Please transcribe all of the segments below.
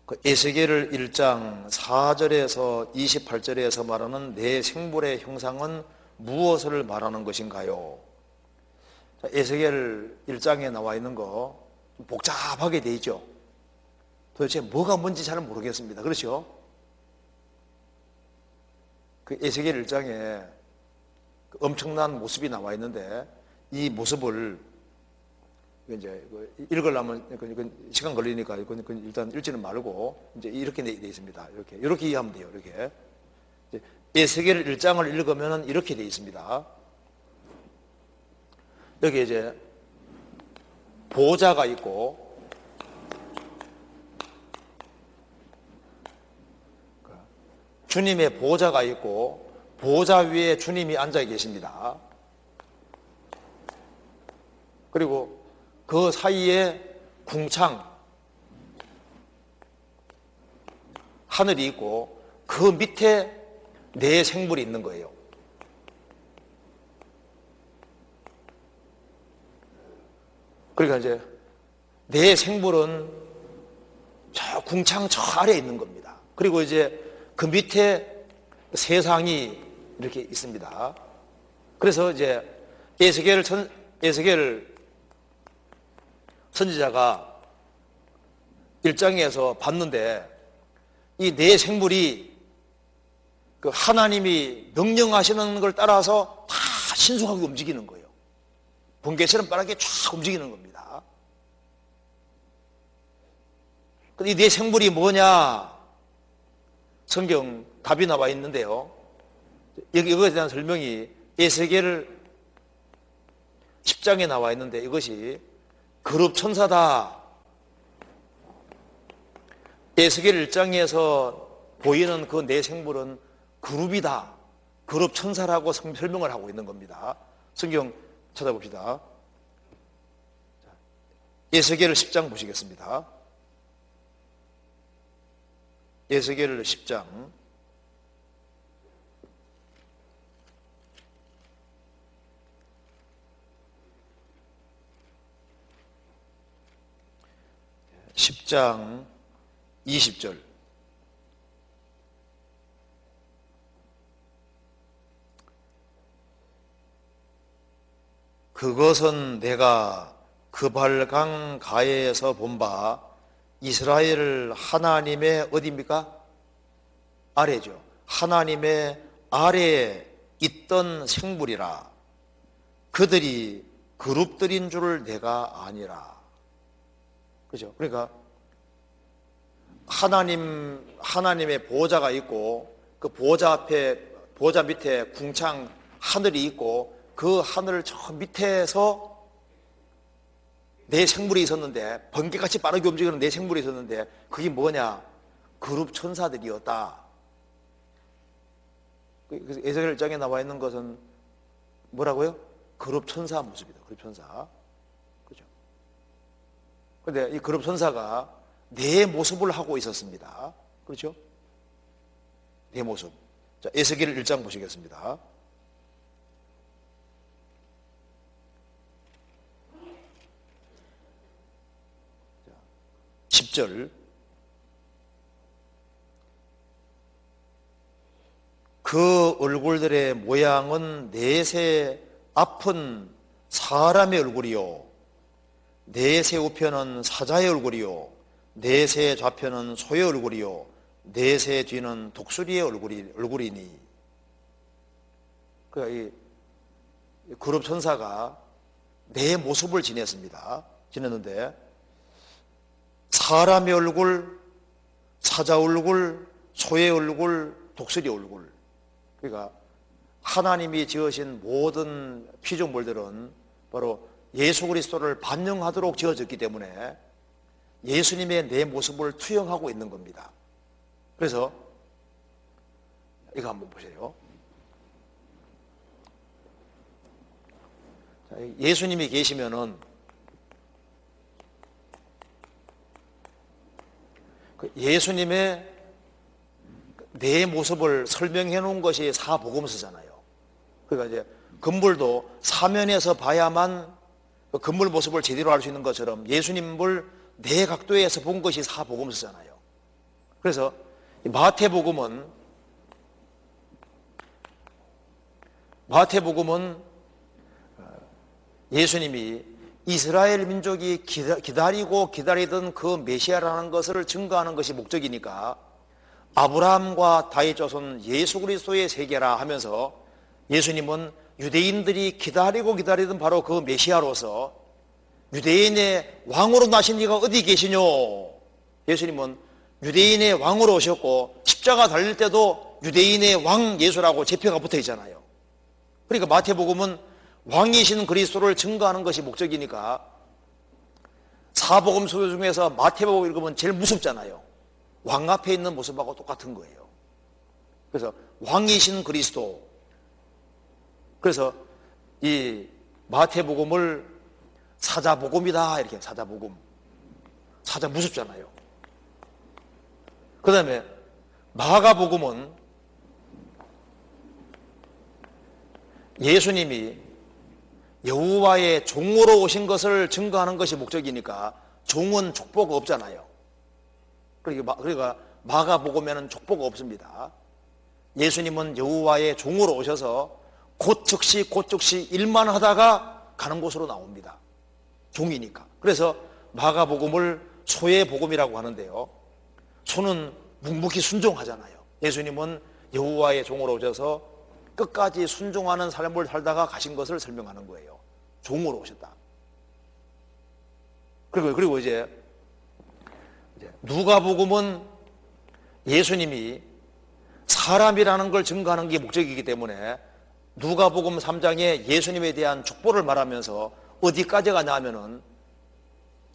그 에스겔 1장 4절에서 28절에서 말하는 내 생물의 형상은 무엇을 말하는 것인가요? 에스겔 1장에 나와 있는 거 복잡하게 돼 있죠. 도대체 뭐가 뭔지 잘 모르겠습니다. 그렇죠? 그 에스겔 1장에 엄청난 모습이 나와 있는데 이 모습을 이제 읽으려면 시간 걸리니까 일단 읽지는 말고 이제 이렇게 돼 있습니다. 이렇게 이해하면 돼요. 이렇게 에스겔 1장을 읽으면 이렇게 돼 있습니다. 여기 이제 보좌가 있고 주님의 보좌가 있고 보좌 위에 주님이 앉아 계십니다. 그리고 그 사이에 궁창 하늘이 있고 그 밑에 네 생물이 있는 거예요. 그러니까 이제 네 생물은 저 궁창 저 아래에 있는 겁니다. 그리고 이제 그 밑에 세상이 이렇게 있습니다. 그래서 이제 에스겔 선지자가 1장에서 봤는데 이 네 생물이 그 하나님이 명령하시는 걸 따라서 다 신속하게 움직이는 거예요. 번개처럼 빠르게 쫙 움직이는 겁니다. 근데 이 네 생물이 뭐냐? 성경 답이 나와 있는데요. 이거에 대한 설명이 에스겔 10장에 나와 있는데 이것이 그룹 천사다. 에스겔 1장에서 보이는 그 네 생물은 그룹이다. 그룹 천사라고 설명을 하고 있는 겁니다. 성경 찾아봅시다. 에스겔 10장 보시겠습니다. 에스겔 10장 10장 20절. 그것은 내가 그발강 가에서 본 바 이스라엘 하나님의 어디입니까? 아래죠. 하나님의 아래에 있던 생물이라. 그들이 그룹들인 줄 내가 아니라. 그죠? 그러니까 하나님의 보좌가 있고 그 보좌 밑에 궁창 하늘이 있고 그 하늘 저 밑에서 네 생물이 있었는데 번개같이 빠르게 움직이는 네 생물이 있었는데 그게 뭐냐? 그룹 천사들이었다. 그래서 에스겔 1장에 나와 있는 것은 뭐라고요? 그룹 천사 모습이다. 그룹 천사. 그죠? 그런데 이 그룹 천사가 네 모습을 하고 있었습니다. 그렇죠? 네 모습. 자, 에스겔 1장 보시겠습니다. 자, 10절. 그 얼굴들의 모양은 넷의 앞은 사람의 얼굴이요 넷의 우편은 사자의 얼굴이요 넷의 좌편은 소의 얼굴이요 넷의 뒤는 독수리의 얼굴이니. 그러니까 이 그룹 천사가 네 모습을 지냈는데 사람의 얼굴, 사자 얼굴, 소의 얼굴, 독수리 얼굴. 그러니까 하나님이 지으신 모든 피조물들은 바로 예수 그리스도를 반영하도록 지어졌기 때문에 예수님의 내 모습을 투영하고 있는 겁니다. 그래서 이거 한번 보세요. 자, 예수님이 계시면은 예수님의 내 모습을 설명해 놓은 것이 사복음서잖아요. 그러니까 이제 건물도 사면에서 봐야만 그 건물 모습을 제대로 알 수 있는 것처럼 예수님을 네 각도에서 본 것이 사복음서잖아요. 그래서 이 마태복음은 예수님이 이스라엘 민족이 기다리고 기다리던 그 메시아라는 것을 증거하는 것이 목적이니까 아브라함과 다윗 자손 예수 그리스도의 세계라 하면서 예수님은 유대인들이 기다리고 기다리던 바로 그 메시아로서 유대인의 왕으로 나신 이가 어디 계시뇨? 예수님은 유대인의 왕으로 오셨고 십자가 달릴 때도 유대인의 왕 예수라고 제표가 붙어 있잖아요. 그러니까 마태복음은 왕이신 그리스도를 증거하는 것이 목적이니까 사복음서 중에서 마태복음 읽으면 제일 무섭잖아요. 왕 앞에 있는 모습하고 똑같은 거예요. 그래서 왕이신 그리스도. 그래서 이 마태복음을 사자복음이다 이렇게 사자복음. 사자 무섭잖아요. 그 다음에 마가복음은 예수님이 여호와의 종으로 오신 것을 증거하는 것이 목적이니까 종은 족보가 없잖아요. 그러니까 마가복음에는 족보가 없습니다. 예수님은 여호와의 종으로 오셔서 곧 즉시 일만 하다가 가는 곳으로 나옵니다. 종이니까. 그래서 마가복음을 소의 복음이라고 하는데요. 소는 묵묵히 순종하잖아요. 예수님은 여호와의 종으로 오셔서 끝까지 순종하는 삶을 살다가 가신 것을 설명하는 거예요. 종으로 오셨다. 그리고 이제 누가복음은 예수님이 사람이라는 걸 증거하는 게 목적이기 때문에 누가복음 3장에 예수님에 대한 족보를 말하면서 어디까지 가냐면은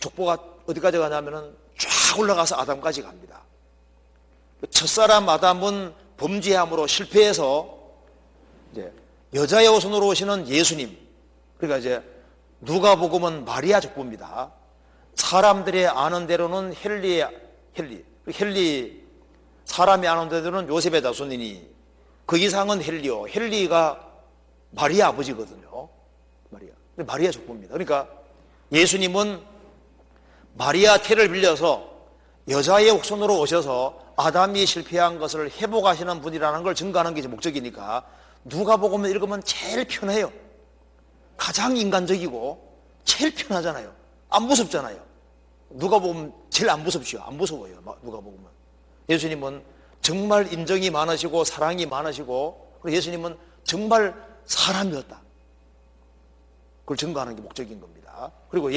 족보가 어디까지 가냐면은 쫙 올라가서 아담까지 갑니다. 첫사람 아담은 범죄함으로 실패해서 이제 여자의 후손으로 오시는 예수님. 그러니까 이제 누가복음은 마리아 족보입니다. 사람들이 아는 대로는 헬리 사람이 아는 대로는 요셉의 자손이니 그 이상은 헬리가 마리아 아버지거든요. 마리아 족보입니다. 그러니까 예수님은 마리아 태를 빌려서 여자의 후손으로 오셔서 아담이 실패한 것을 회복하시는 분이라는 걸 증거하는 게 목적이니까 누가복음을 읽으면 제일 편해요. 가장 인간적이고 제일 편하잖아요. 안 무섭잖아요. 누가복음 제일 안 무섭죠. 안 무서워요. 누가복음은. 예수님은 정말 인정이 많으시고 사랑이 많으시고 예수님은 정말 사람이었다. 그걸 증거하는 게 목적인 겁니다. 그리고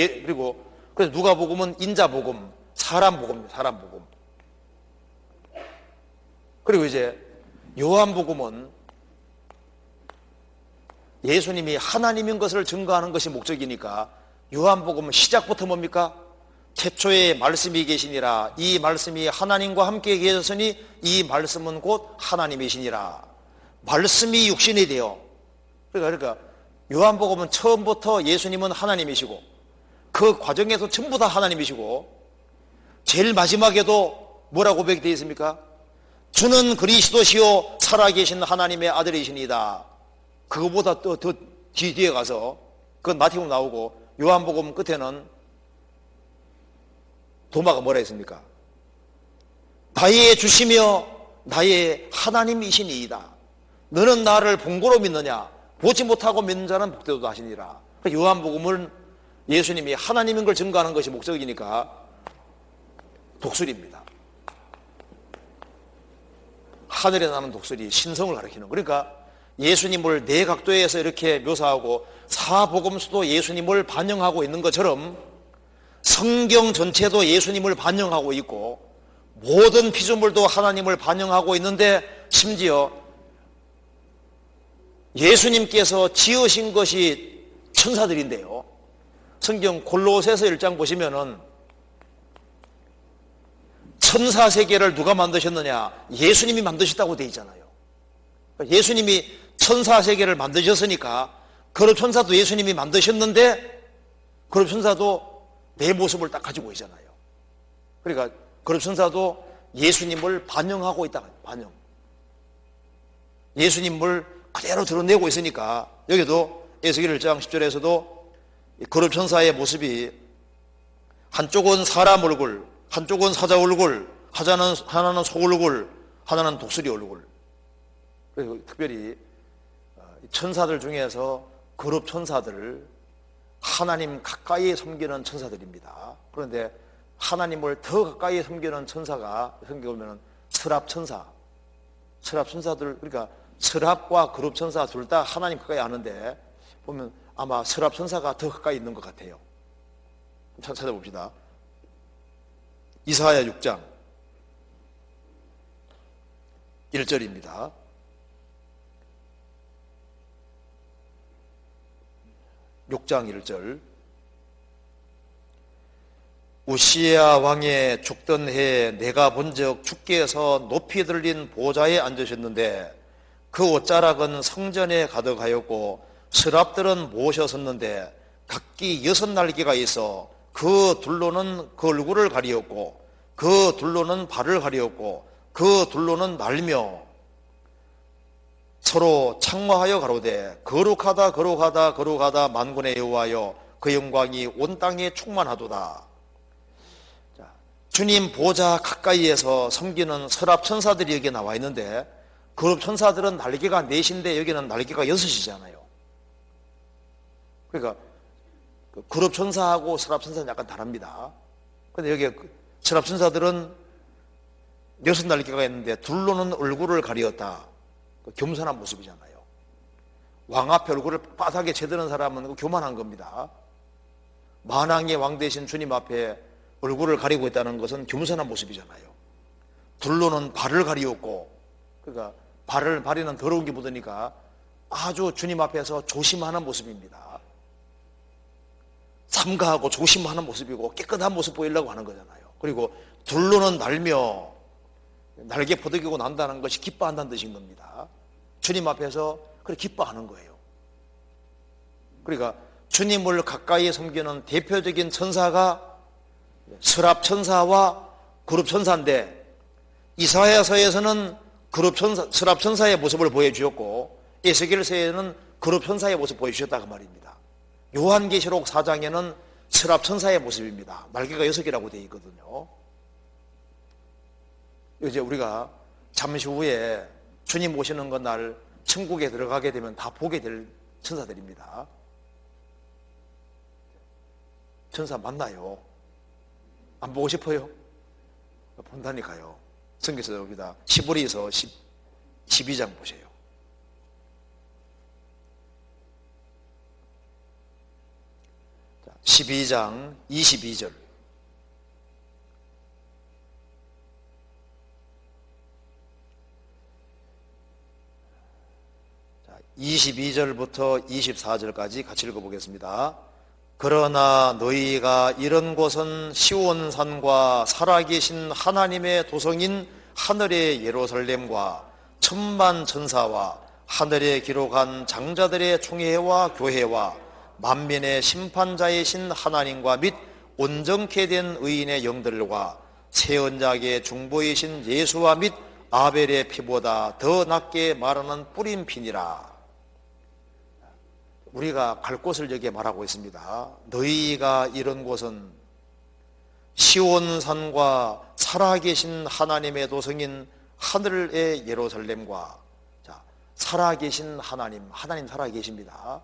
그래서 누가복음은 인자복음, 사람복음입니다. 사람복음. 그리고 이제 요한복음은 예수님이 하나님인 것을 증거하는 것이 목적이니까 요한복음은 시작부터 뭡니까? 태초에 말씀이 계시니라. 이 말씀이 하나님과 함께 계셨으니 이 말씀은 곧 하나님이시니라. 말씀이 육신이 되어. 그러니까 요한복음은 처음부터 예수님은 하나님이시고 그 과정에서 전부 다 하나님이시고 제일 마지막에도 뭐라고 고백되어 있습니까? 주는 그리스도시요 살아계신 하나님의 아들이시니다. 그거보다 더 뒤에 가서 그건 마태복음 나오고 요한복음 끝에는 도마가 뭐라 했습니까? 나의 주시며 나의 하나님이시니이다. 너는 나를 본고로 믿느냐? 보지 못하고 믿는 자는 복되도다 하시니라. 요한복음은 예수님이 하나님인 걸 증거하는 것이 목적이니까 독수리입니다. 하늘에 나는 독수리, 신성을 가리키는. 그러니까 예수님을 네 각도에서 이렇게 묘사하고 사복음서도 예수님을 반영하고 있는 것처럼 성경 전체도 예수님을 반영하고 있고 모든 피조물도 하나님을 반영하고 있는데 심지어 예수님께서 지으신 것이 천사들인데요. 성경 골로새서 1장 보시면은 천사 세계를 누가 만드셨느냐? 예수님이 만드셨다고 되어 있잖아요. 예수님이 천사 세계를 만드셨으니까 그룹 천사도 예수님이 만드셨는데 그룹 천사도 내 모습을 딱 가지고 있잖아요. 그러니까 그룹 천사도 예수님을 반영하고 있다. 반영. 예수님을 그대로 드러내고 있으니까 여기도 에스겔 1장 10절에서도 그룹 천사의 모습이 한쪽은 사람 얼굴, 한쪽은 사자 얼굴, 하나는 소 얼굴, 하나는 독수리 얼굴. 그래서 특별히 천사들 중에서 거룩 천사들, 하나님 가까이 섬기는 천사들입니다. 그런데 하나님을 더 가까이 섬기는 천사가 섬겨보면 서랍천사. 서랍천사들, 그러니까 서랍과 거룩천사 둘 다 하나님 가까이 아는데 보면 아마 서랍천사가 더 가까이 있는 것 같아요. 찾아봅시다. 이사야 6장 1절입니다. (6장 1절) 우시야 왕의 죽던 해에 내가 본즉 주께서 높이 들린 보좌에 앉으셨는데 그 옷자락은 성전에 가득하였고 서랍들은 모셔섰는데 각기 6날개가 있어 그 둘로는 그 얼굴을 가리었고 그 둘로는 발을 가리었고 그 둘로는 날며 서로 창화하여 가로되 거룩하다 거룩하다 거룩하다 만군의 여호와여 그 영광이 온 땅에 충만하도다. 자, 주님 보좌 가까이에서 섬기는 서랍 천사들이 여기 나와 있는데 거룩 천사들은 날개가 4인데 여기는 날개가 6이잖아요. 그러니까 거룩 천사하고 서랍 천사는 약간 다릅니다. 그런데 여기 서랍 천사들은 6날개가 있는데 둘로는 얼굴을 가리었다. 겸손한 모습이잖아요. 왕 앞에 얼굴을 바닥에 채드는 사람은 교만한 겁니다. 만왕의 왕 되신 주님 앞에 얼굴을 가리고 있다는 것은 겸손한 모습이잖아요. 둘로는 발을 가리었고, 그러니까 발에는 더러운 게 묻으니까 아주 주님 앞에서 조심하는 모습입니다. 삼가하고 조심하는 모습이고 깨끗한 모습 보이려고 하는 거잖아요. 그리고 둘로는 날며, 날개 퍼득이고 난다는 것이 기뻐한다는 뜻인 겁니다. 주님 앞에서 그렇게 기뻐하는 거예요. 그러니까 주님을 가까이 섬기는 대표적인 천사가 서랍 천사와 그룹 천사인데, 이사야서에서는 그룹 천사, 서랍 천사의 모습을 보여주었고 에스겔서에는 그룹 천사의 모습을 보여주셨다 그 말입니다. 요한계시록 4장에는 서랍 천사의 모습입니다. 날개가 6개라고 되어 있거든요. 이제 우리가 잠시 후에 주님 오시는 그 날 천국에 들어가게 되면 다 보게 될 천사들입니다. 천사 맞나요? 안 보고 싶어요? 본다니까요. 성경에서 봅니다. 시브리서 12장 보세요. 자, 12장 22절. 자, 22절부터 24절까지 같이 읽어보겠습니다. 그러나 너희가 이런 곳은 시온산과 살아계신 하나님의 도성인 하늘의 예루살렘과 천만 천사와 하늘에 기록한 장자들의 총회와 교회와 만민의 심판자이신 하나님과 및 온전케 된 의인의 영들과 새 언약의 중보이신 예수와 및 아벨의 피보다 더 낫게 말하는 뿌린 피니라. 우리가 갈 곳을 여기에 말하고 있습니다. 너희가 이런 곳은 시온산과 살아계신 하나님의 도성인 하늘의 예루살렘과, 자, 살아계신 하나님 살아계십니다.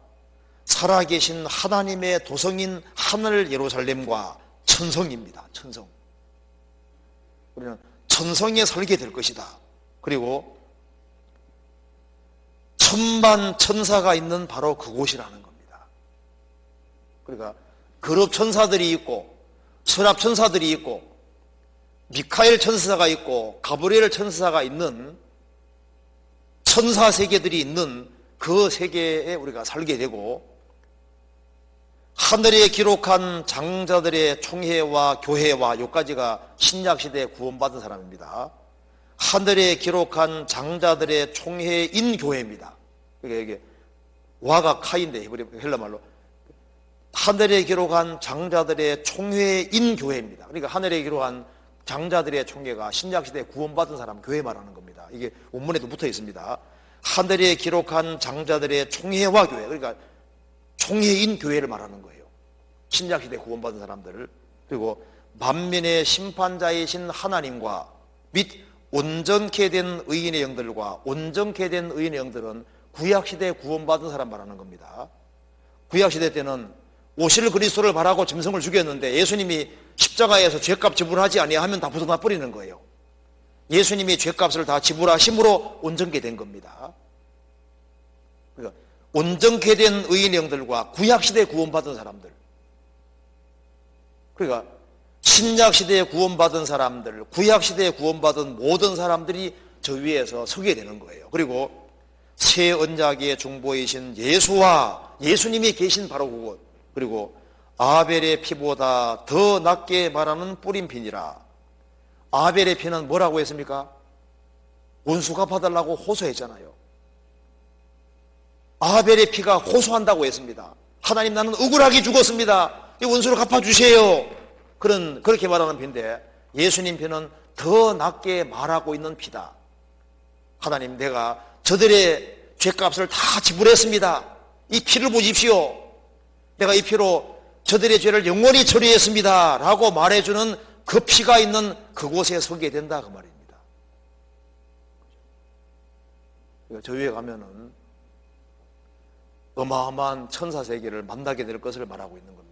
살아계신 하나님의 도성인 하늘 예루살렘과 천성입니다. 천성. 우리는 천성에 살게 될 것이다. 그리고 천만 천사가 있는 바로 그곳이라는 겁니다. 그러니까 거룩 천사들이 있고 서랍 천사들이 있고 미카엘 천사가 있고 가브리엘 천사가 있는 천사 세계들이 있는 그 세계에 우리가 살게 되고, 하늘에 기록한 장자들의 총회와 교회와, 여기까지가 신약시대에 구원받은 사람입니다. 하늘에 기록한 장자들의 총회인 교회입니다. 이게 와가 카인데 히브리 헬라말로 하늘에 기록한 장자들의 총회인 교회입니다. 그러니까 하늘에 기록한 장자들의 총회가 신약시대에 구원받은 사람 교회 말하는 겁니다. 이게 원문에도 붙어 있습니다. 하늘에 기록한 장자들의 총회와 교회, 그러니까 총회인 교회를 말하는 거예요. 신약시대에 구원받은 사람들을. 그리고 만민의 심판자이신 하나님과 및 온전케 된 의인의 영들과, 온전케 된 의인의 영들은 구약시대에 구원받은 사람 말하는 겁니다. 구약시대 때는 오실 그리스도를 바라고 짐승을 죽였는데 예수님이 십자가에서 죄값 지불하지 아니하면 다 부숴놔 버리는 거예요. 예수님이 죄값을 다 지불하심으로 온전케 된 겁니다. 그러니까 온전케 된 의인의 영들과 구약시대에 구원받은 사람들, 그러니까 신약시대에 구원받은 사람들, 구약시대에 구원받은 모든 사람들이 저 위에서 서게 되는 거예요. 그리고 새 언약의 중보이신 예수와 예수님이 계신 바로 그곳, 그리고 아벨의 피보다 더 낫게 말하는 뿌린 피니라. 아벨의 피는 뭐라고 했습니까? 원수 갚아달라고 호소했잖아요. 아벨의 피가 호소한다고 했습니다. 하나님, 나는 억울하게 죽었습니다. 이 원수를 갚아주세요. 그렇게 말하는 피인데, 예수님 피는 더 낫게 말하고 있는 피다. 하나님, 내가 저들의 죄값을 다 지불했습니다. 이 피를 보십시오. 내가 이 피로 저들의 죄를 영원히 처리했습니다. 라고 말해주는 그 피가 있는 그곳에 서게 된다, 그 말입니다. 저 위에 가면은 어마어마한 천사 세계를 만나게 될 것을 말하고 있는 겁니다.